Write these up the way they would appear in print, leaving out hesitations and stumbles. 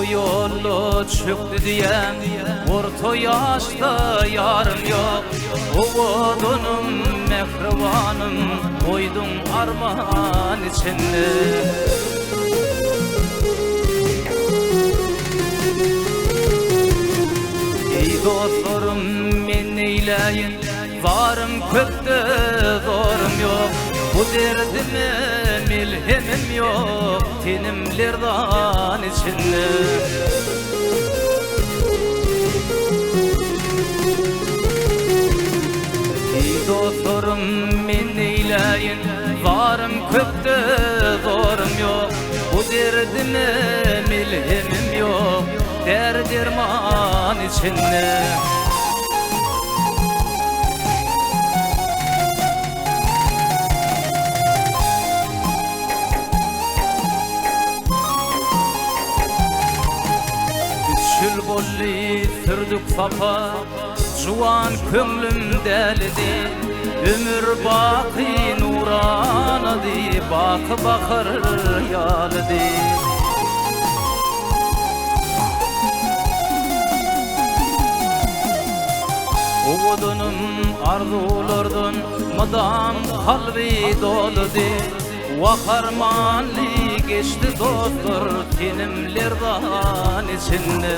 O yolu çöktü diyen orta yaşta yarım yok. Umudunum mehribanım koydum armağan içinde. Ey dostlarım men neyleyin, varım kökte zorum yok. Bu derdime milhemim yok, tenimlerden içinde. Ey dostlarım men neyleyin, varım kökte zorum yok. Bu derdime milhemim yok, derman içinde. Çül bolli sürdük safa, juwan könglim deldi. Ömür baki nuranadi, bakı bakır yaldi. Umudunum arzulardan madam kalbi doldi. Vakarmanli geçti dostlar tenimlerden içinde.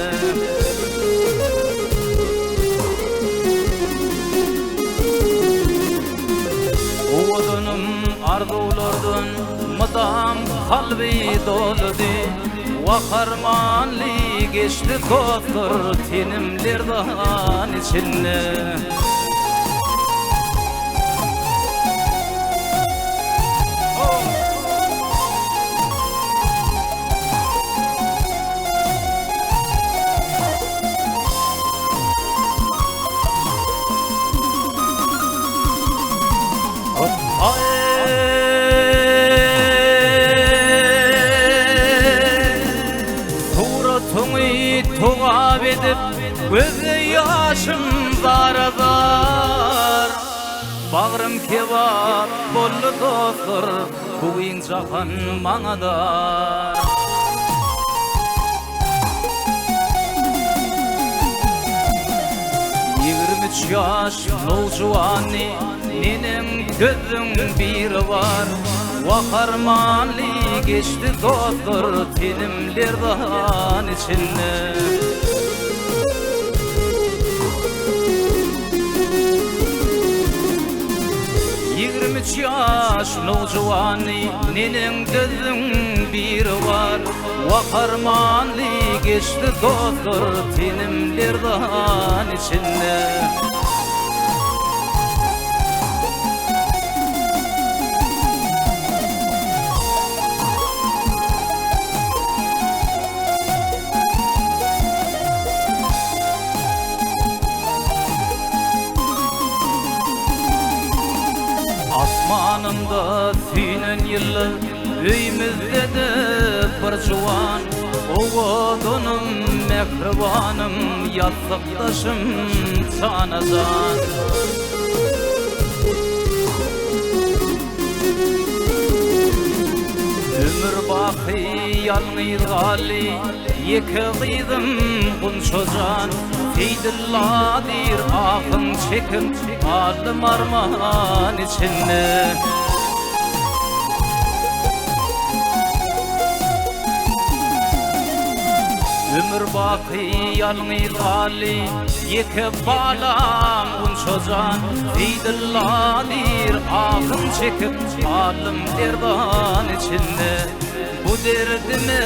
Umudunum arzulardan madam kalbi doldi. Vakarmanli geçti dostlar tenimlerden içinde. Suratını tuğab edip gözü yaşım zaradar. Bağrım kebap bollu dostlar, bugün jahan manadar. 23 yaş noljuani, nenem gözün biri var. Vakarmanli geçti dostlar tenimlerden içinde. 23 yaş noljuani, nenem gözün biri var. Vakarmanli geçti dostlar tenimlerden içinde. Asmanımda sünen yıllar, öyümüzde de bir juwan. Oğudunum mehribanım, yastıktaşım çanacan. Ömür baki yalnız gali, iki kızım kunçocan. Seydilladir ahın çekip alım armağan içinde. Ömür baki yalnız gali, iki balam kunçocan. Seydilladir ahın çekip alım derdan içinde. Bu derdime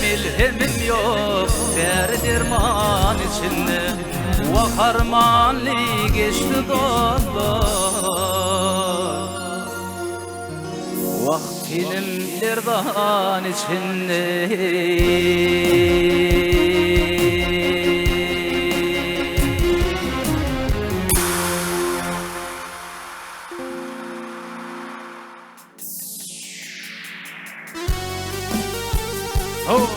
milhemim yok, derman içinde. Vakarmanli geçti dostlar, vaktinimlerden içinde. Oh.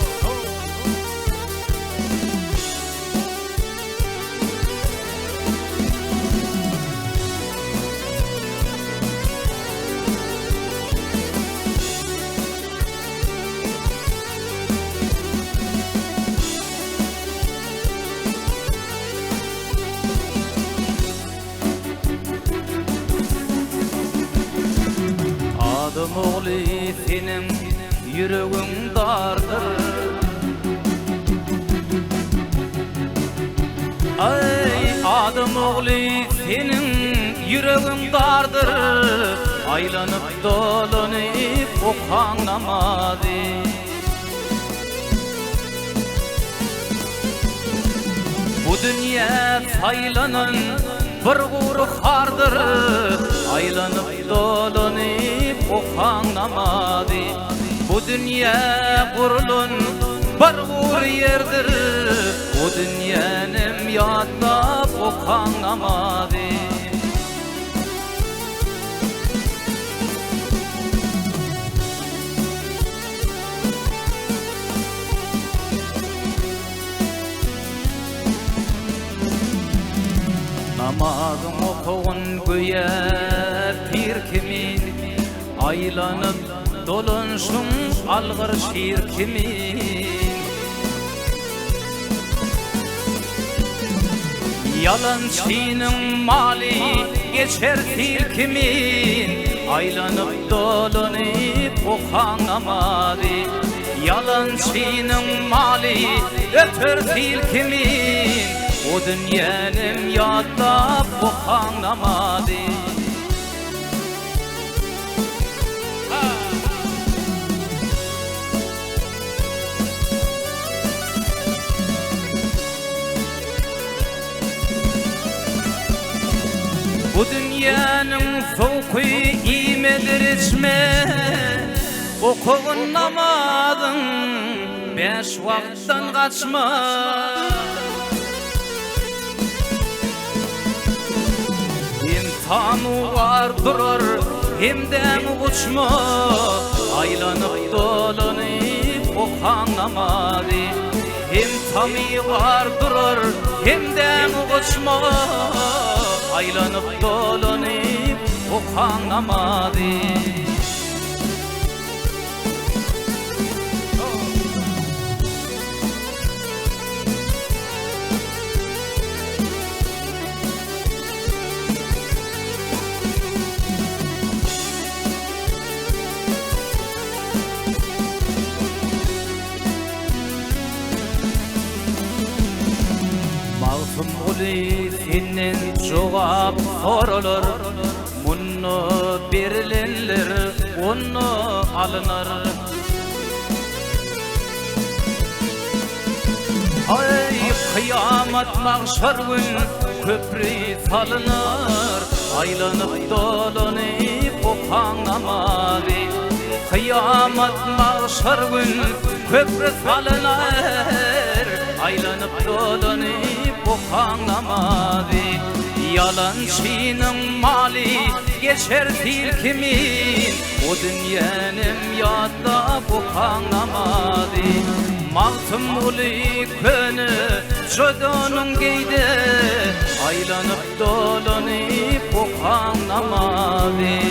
senin yüreğin dardır. Ay adam oğlu senin yüreğin dardır. Aylanıp dolanıp okan namadı. Bu dünya saylanan bir guruk hardır. Aylanıp dolanıp okan namadı. Bu dünya kurulun bir gur yerdir. Bu dünyanın yadda okan namadı. Namazım okuğun göğe pir kimin, aylanıp dolanşın algır şiir kimin. Yalançının mali geçer til kimin, aylanıp dolanıp okan namadı. Yalançının mali öter til kimin, o dünyanın yadda okan namadı. Bu dünyanın soğuğu imedir içme, okuğun namadın 5 vakittan kaçma. İmtihanı var durur hemden uçma, aylanıp dolanıp okan namadı. İmtihanı var durur hemden uçma, aylanıp dolanıp okan namadı. Mağfum uli senin cevap sorulur, bunu berilenler onu alınır. Ay kıyamet mahşer gün köprü salınır, aylanıp dolanıp okan namadı. Kıyamet mahşer gün köprü salınır, aylanıp dolanıp okan namadı. Yalançının mali geçer til kimin, o dünyanın yadda okan namadı. Maltım uli könü jodonun geydi, aylanıp dolanıp okan namadı.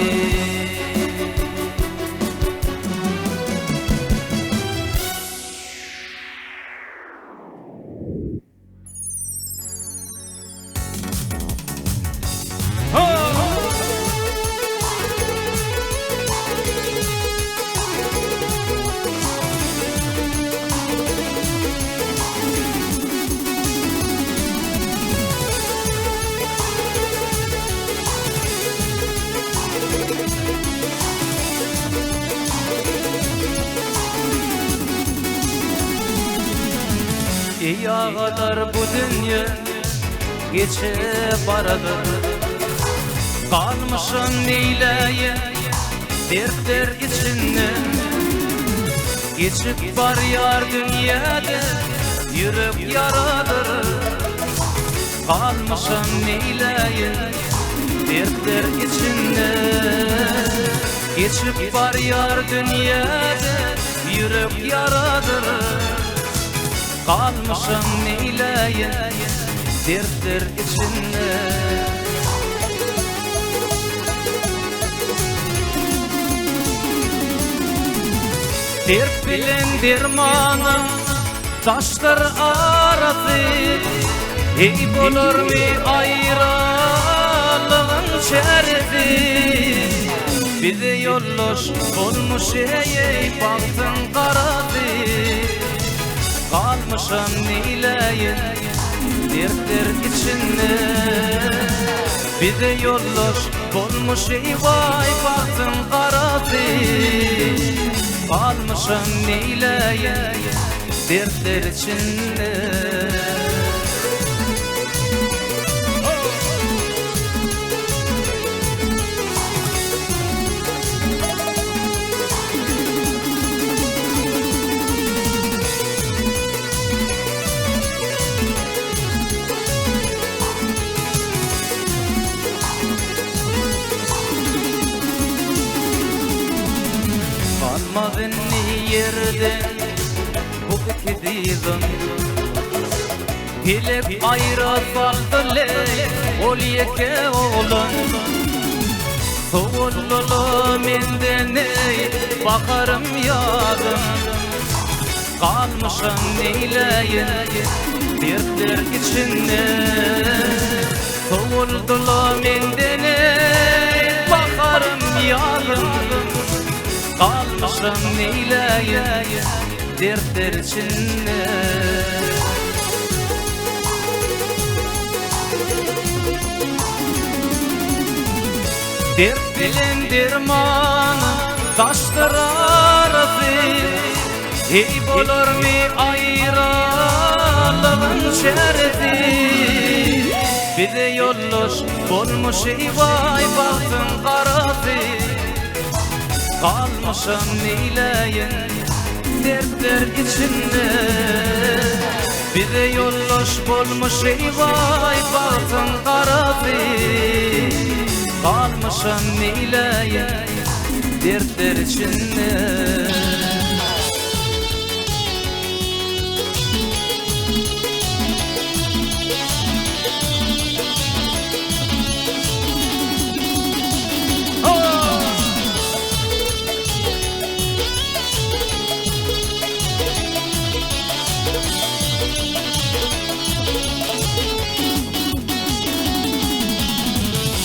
Ya kadar bu dünya geçe baradır, kalmışım neyleye dertler içinde. Geçip var yar dünyada yürek yaradır, kalmışım neyleye dertler içinde. Geçip var yar dünyada yürek yaradır, kalmışım neyleye dertler içinde. Dert bilen dermanım taşlar arası, ey bulur mu ayrılığın çaresi. bize yolloş olmuş ey baktın karadı. Kalmışam neyleyin dertler içinde, bize yolloş olmuş ey vay baktın karadı. Kalmışam neyleyin dertler içinde. Kalmadın yerden bu iki dizim, Hilep ayrı saldı ley ol yeke olan. Soğullulu menden ey bakarım yadım. Kalmışım neyleyin dertler içinde, soğullulu menden ey bakarım yadım. Kalmışım neyleyin dertler içinde. Dert bilen dermanı taştır arası, ey bolur mi ayrılığın şerfi. Bize yolloş olmuş ey vay baktın karası. Kalmışım neyleyin dertler içinde, bize yolloş olmuş ey vay baktın karası. Kalmışım neyleyin dertler içinde.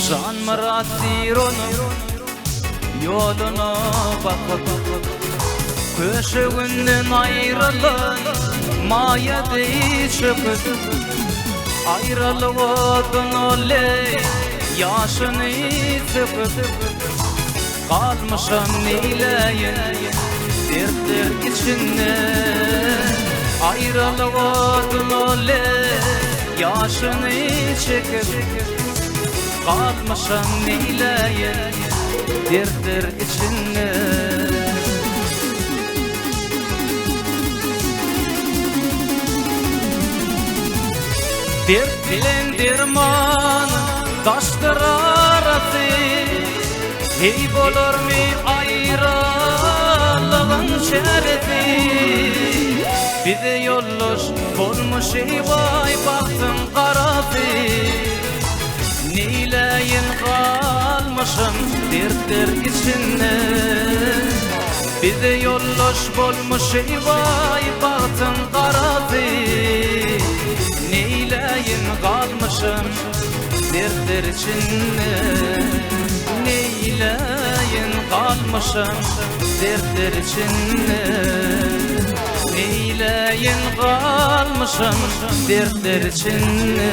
Can Murat Diron'un yoluna bakıp, köşeğinden ayrılan maya değişip, ayrılığın oley yaşını sıkıp. Kalmışım neyleyin dertler içinde, ayrılığın oley yaşını çekip. Kalmışım neyleyin dertler içinde. Dert bilen dermanı taştır arası, ey bolur mi ayrılığın şerfi. Bize yolloş olmuş ey vay baktın karası. Neyleyin kalmışım dertler içinde, bize yolloş olmuş ey vay baktın karası. Neyleyin kalmışım dertler içinde, neyleyin kalmışım dertler içinde, neyleyin kalmışım dertler içinde.